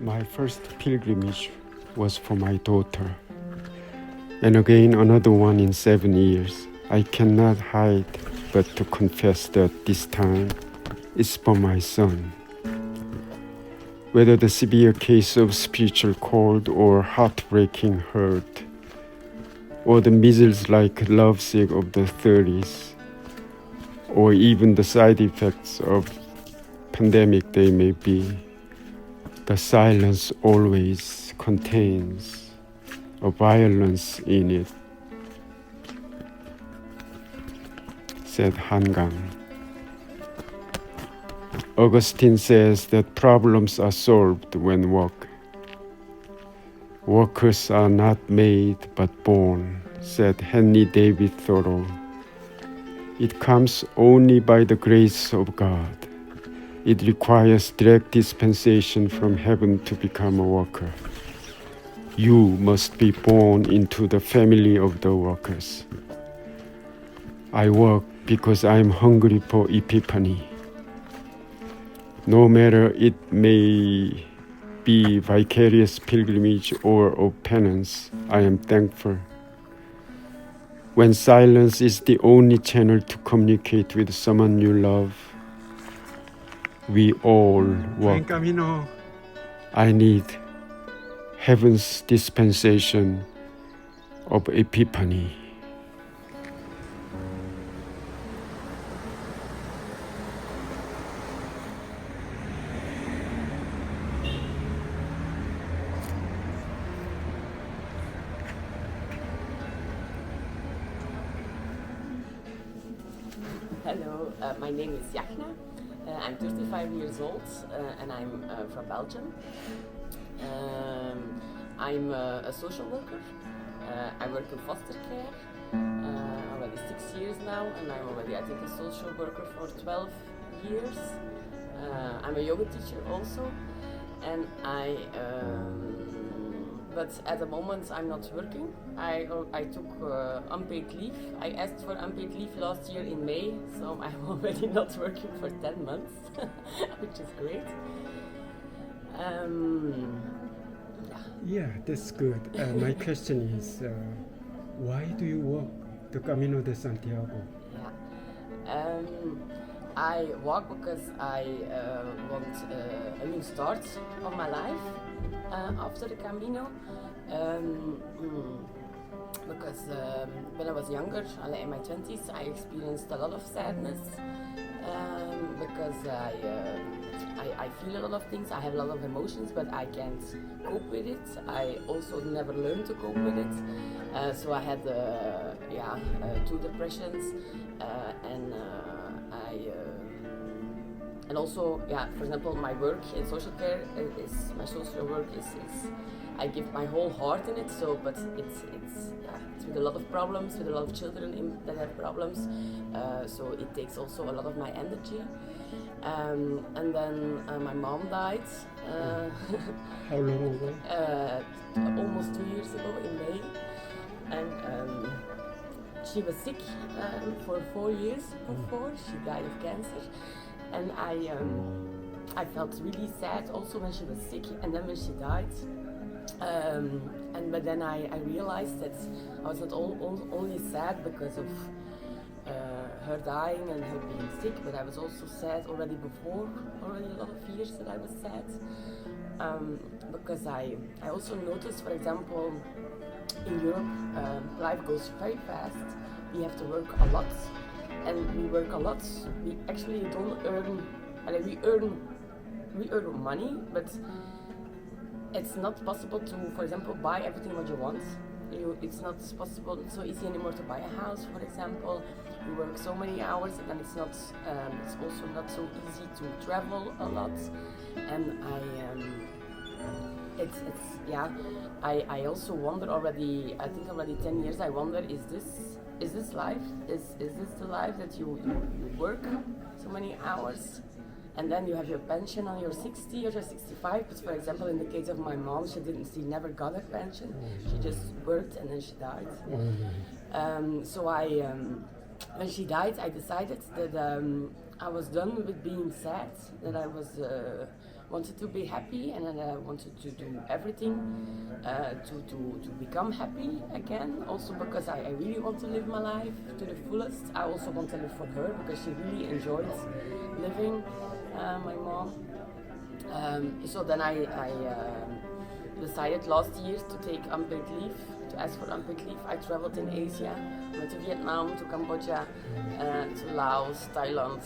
My first pilgrimage was for my daughter, and again another one in 7 years. I cannot hide but to confess that this time it's for my son. Whether the severe case of spiritual cold or heartbreaking hurt, or the measles-like lovesick of the 30s, or even the side effects of pandemic they may be, the silence always contains a violence in it, said Hangang. Augustine says that problems are solved when workers are not made but born, said Henry David Thoreau. It comes only by the grace of God. It requires direct dispensation from heaven to become a worker. You must be born into the family of the workers. I work because I am hungry for epiphany. No matter it may be vicarious pilgrimage or of penance, I am thankful. When silence is the only channel to communicate with someone you love, we all work. Camino. I need heaven's dispensation of epiphany. Hello, my name is Jachna. I'm 35 years old and I'm from Belgium. I'm a social worker. I work in foster care already 6 years now, and I'm already, I think, a social worker for 12 years. I'm a yoga teacher also, and but at the moment I'm not working. I took unpaid leave. I asked for unpaid leave last year in May, so I'm already not working for 10 months, which is great. Yeah, that's good. My question is, why do you walk the Camino de Santiago? Yeah. I walk because I want a new start of my life after the Camino. Because when I was younger, in my 20s, I experienced a lot of sadness because I feel a lot of things. I have a lot of emotions, but I can't cope with it. I also never learned to cope with it. So I had 2 depressions and also, for example, my work in social care my social work is I give my whole heart in it. So, but it's with a lot of problems, with a lot of children that have problems. So it takes also a lot of my energy. And then my mom died. How long ago? Almost 2 years ago in May, and she was sick for 4 years before she died of cancer. And I felt really sad also when she was sick, and then when she died. But then I realized that I was not only sad because of her dying and her being sick, but I was also sad already a lot of years that I was sad. Because I also noticed, for example, in Europe, life goes very fast. We have to work a lot, and we work a lot. We actually don't earn. We earn money, but it's not possible to, for example, buy everything what you want. It's not possible, it's so easy anymore to buy a house, for example. You work so many hours, and it's also not so easy to travel a lot. And I also wonder already. I think already 10 years. I wonder, is this life? Is this the life that you work so many hours? And then you have your pension on your 60 or your 65. But for example, in the case of my mom, she never got her pension. She just worked and then she died. So when she died, I decided that I was done with being sad, that I was wanted to be happy, and that I wanted to do everything to become happy again. Also because I really want to live my life to the fullest. I also want to live for her because she really enjoyed living, my mom. So then I decided last year to take unpaid leave, to ask for unpaid leave. I traveled in Asia, went to Vietnam, to Cambodia, to Laos, Thailand,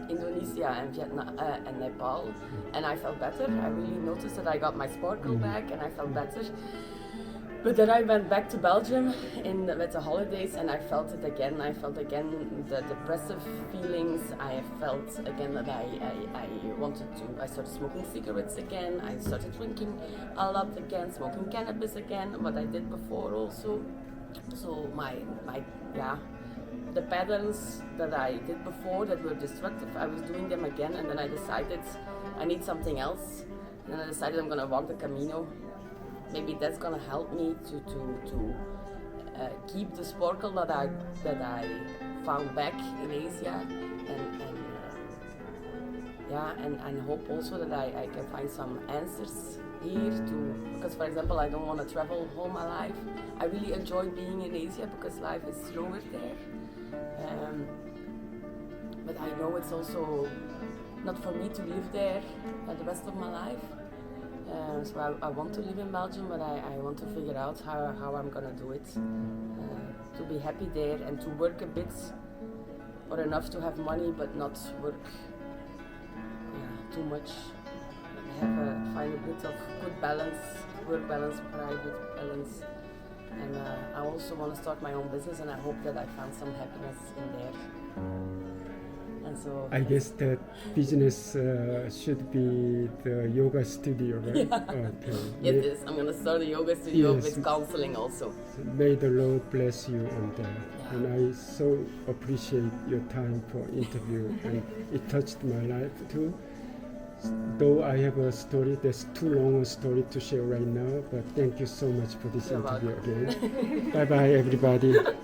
Indonesia and Vietnam and Nepal, and I felt better. I really noticed that I got my sparkle back and I felt better. But then I went back to Belgium with the holidays and I felt it again. I felt again the depressive feelings. I felt again that I wanted to, I started smoking cigarettes again. I started drinking a lot again, smoking cannabis again, what I did before also. So the patterns that I did before that were destructive, I was doing them again, and then I decided I need something else. And then I decided I'm gonna walk the Camino. Maybe that's gonna help me to keep the sparkle that I found back in Asia, and hope also that I can find some answers here too. Because for example, I don't want to travel all my life. I really enjoy being in Asia because life is slower there. But I know it's also not for me to live there the rest of my life. So I want to live in Belgium, but I want to figure out how I'm gonna do it. To be happy there and to work a bit or enough to have money, but not work too much. Find a bit of good balance, work balance, private balance. And I also want to start my own business, and I hope that I found some happiness in there. And so I guess that business should be the yoga studio, right? Yeah. Okay. It is. I'm going to start a yoga studio Yes. with counseling also. May the Lord bless you on that. Yeah. And I so appreciate your time for interview, and it touched my life too. Though I have a story that's too long a story to share right now, but thank you so much for this You're interview welcome. again. Bye bye everybody. Bye.